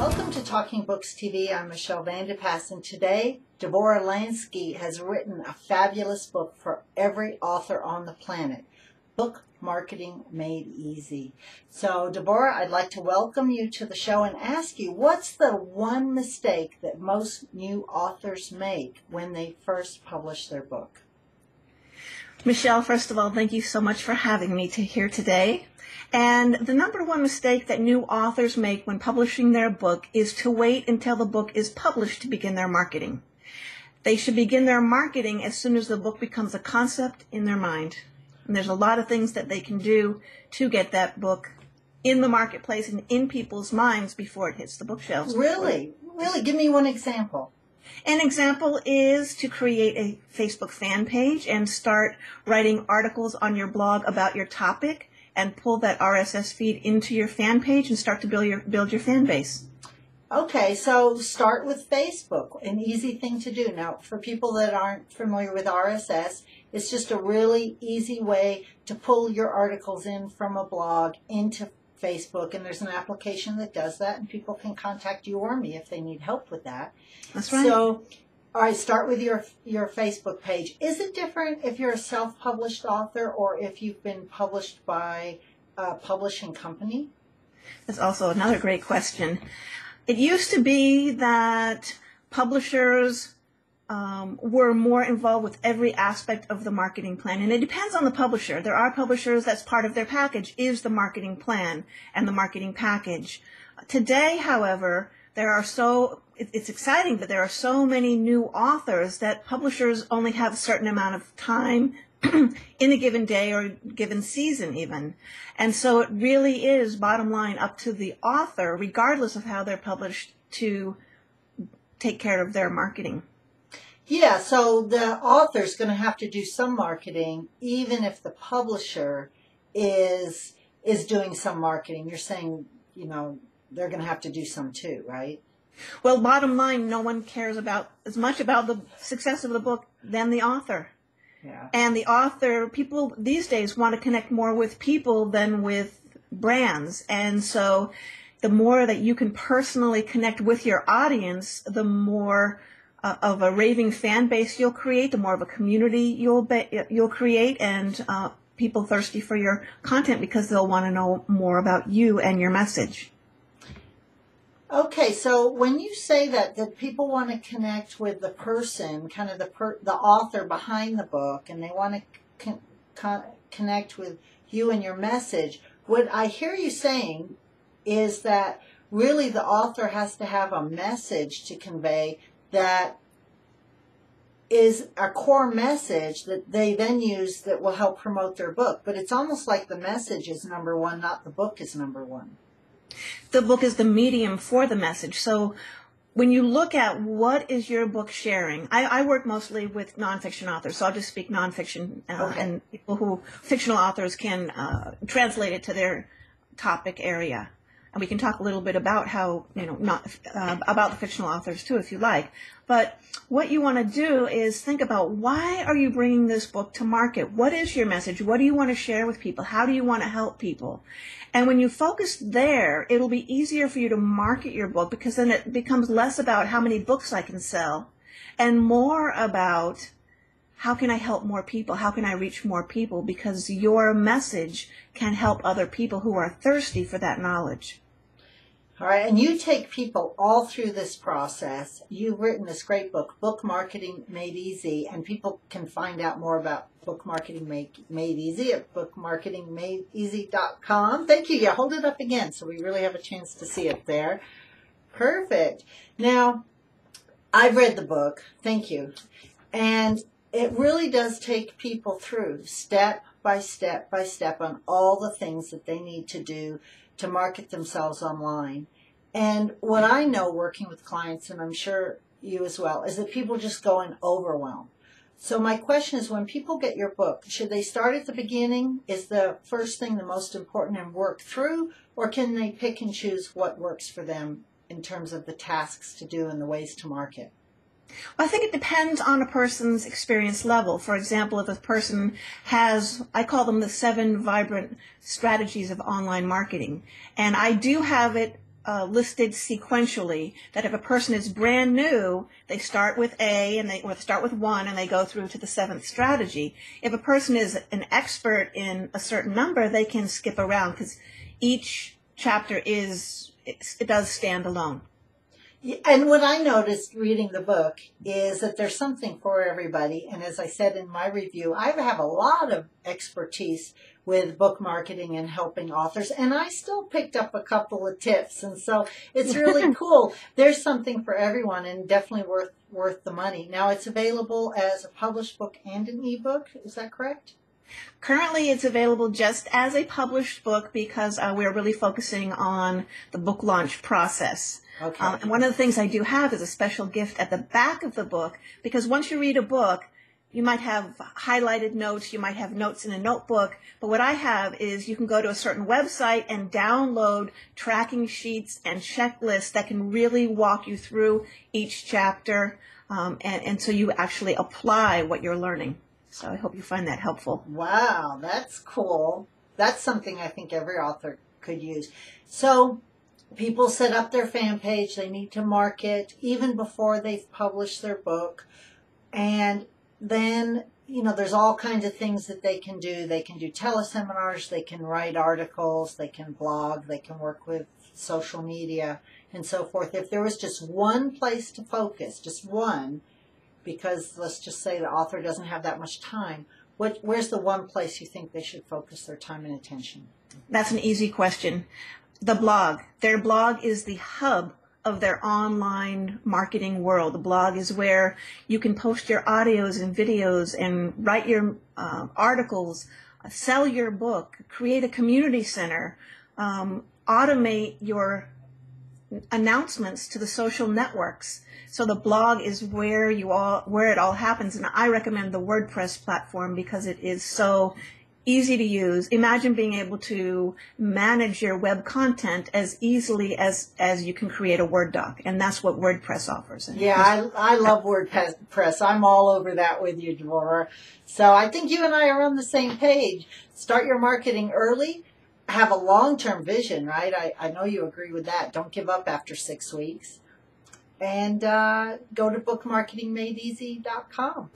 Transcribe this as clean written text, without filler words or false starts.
Welcome to Talking Books TV. I'm Michelle Vandepass, and today Vorah Lansky has written a fabulous book for every author on the planet, Book Marketing Made Easy. So, Vorah, I'd like to welcome you to the show and ask you, what's the one mistake that most new authors make when they first publish their book? Michelle, first of all, thank you so much for having me here today. And the number one mistake that new authors make when publishing their book is to wait until the book is published to begin their marketing. They should begin their marketing as soon as the book becomes a concept in their mind. And there's a lot of things that they can do to get that book in the marketplace and in people's minds before it hits the bookshelves. Really? Really? Give me one example. An example is to create a Facebook fan page and start writing articles on your blog about your topic and pull that RSS feed into your fan page and start to build your fan base. Okay, so start with Facebook, an easy thing to do. Now, for people that aren't familiar with RSS, it's just a really easy way to pull your articles in from a blog into Facebook, and there's an application that does that, and people can contact you or me if they need help with that. That's right. So, all right, start with your Facebook page. Is it different if you're a self-published author or if you've been published by a publishing company? That's also another great question. It used to be that publishers were more involved with every aspect of the marketing plan, and it depends on the publisher. There are publishers that's part of their package is the marketing plan and the marketing package. Today, however, it's exciting, but there are so many new authors that publishers only have a certain amount of time in a given day or given season even. And so it really is, bottom line, up to the author, regardless of how they're published, to take care of their marketing. Yeah, so the author's going to have to do some marketing, even if the publisher is doing some marketing. You're saying, they're going to have to do some too, right? Well, bottom line, no one cares as much about the success of the book than the author. Yeah. And the author, people these days want to connect more with people than with brands. And so the more that you can personally connect with your audience, the more of a raving fan base you'll create, the more of a community you'll create, and people thirsty for your content because they'll want to know more about you and your message. Okay, so when you say that people want to connect with the person, kind of the author behind the book, and they want to connect with you and your message, what I hear you saying is that really the author has to have a message to convey that is a core message that they then use that will help promote their book. But it's almost like the message is number one, not the book is number one. The book is the medium for the message. So when you look at what is your book sharing, I work mostly with nonfiction authors, so I'll just speak nonfiction, Okay. and people who, fictional authors can translate it to their topic area. And we can talk a little bit about how, about the fictional authors too, if you like. But what you want to do is think about, why are you bringing this book to market? What is your message? What do you want to share with people? How do you want to help people? And when you focus there, it'll be easier for you to market your book, because then it becomes less about how many books I can sell and more about how can I help more people? How can I reach more people? Because your message can help other people who are thirsty for that knowledge. All right, and you take people all through this process. You've written this great book, Book Marketing Made Easy, and people can find out more about Book Marketing Made Easy at bookmarketingmadeeasy.com. Thank you. Yeah, hold it up again so we really have a chance to see it there. Perfect. Now, I've read the book. Thank you. And it really does take people through step by step by step on all the things that they need to do to market themselves online. And what I know working with clients, and I'm sure you as well, is that people just go in overwhelm. So my question is, when people get your book, should they start at the beginning? Is the first thing the most important and work through? Or can they pick and choose what works for them in terms of the tasks to do and the ways to market? Well, I think it depends on a person's experience level. For example, if a person has, I call them the 7 vibrant strategies of online marketing. And I do have it listed sequentially, that if a person is brand new, they start with A or start with 1 and they go through to the 7th strategy. If a person is an expert in a certain number, they can skip around because each chapter it does stand alone. And what I noticed reading the book is that there's something for everybody. And as I said in my review, I have a lot of expertise with book marketing and helping authors, and I still picked up a couple of tips. And so it's really cool. There's something for everyone, and definitely worth the money. Now it's available as a published book and an ebook. Is that correct? Currently, it's available just as a published book because we're really focusing on the book launch process. Okay. And one of the things I do have is a special gift at the back of the book, because once you read a book, you might have highlighted notes, you might have notes in a notebook, but what I have is you can go to a certain website and download tracking sheets and checklists that can really walk you through each chapter, and so you actually apply what you're learning. So I hope you find that helpful. Wow, that's cool. That's something I think every author could use. So people set up their fan page. They need to market even before they've published their book. And then, there's all kinds of things that they can do. They can do teleseminars. They can write articles. They can blog. They can work with social media and so forth. If there was just one place to focus, just one, because let's just say the author doesn't have that much time, where's the one place you think they should focus their time and attention? That's an easy question. The blog. Their blog is the hub of their online marketing world. The blog is where you can post your audios and videos and write your articles, sell your book, create a community center, automate your announcements to the social networks. So the blog is where it all happens, and I recommend the WordPress platform because it is so easy to use. Imagine being able to manage your web content as easily as you can create a Word doc, and that's what WordPress offers. Yeah, I love WordPress. I'm all over that with you, Vorah. So I think you and I are on the same page. Start your marketing early. Have a long-term vision, right? I know you agree with that. Don't give up after 6 weeks. And go to bookmarketingmadeeasy.com.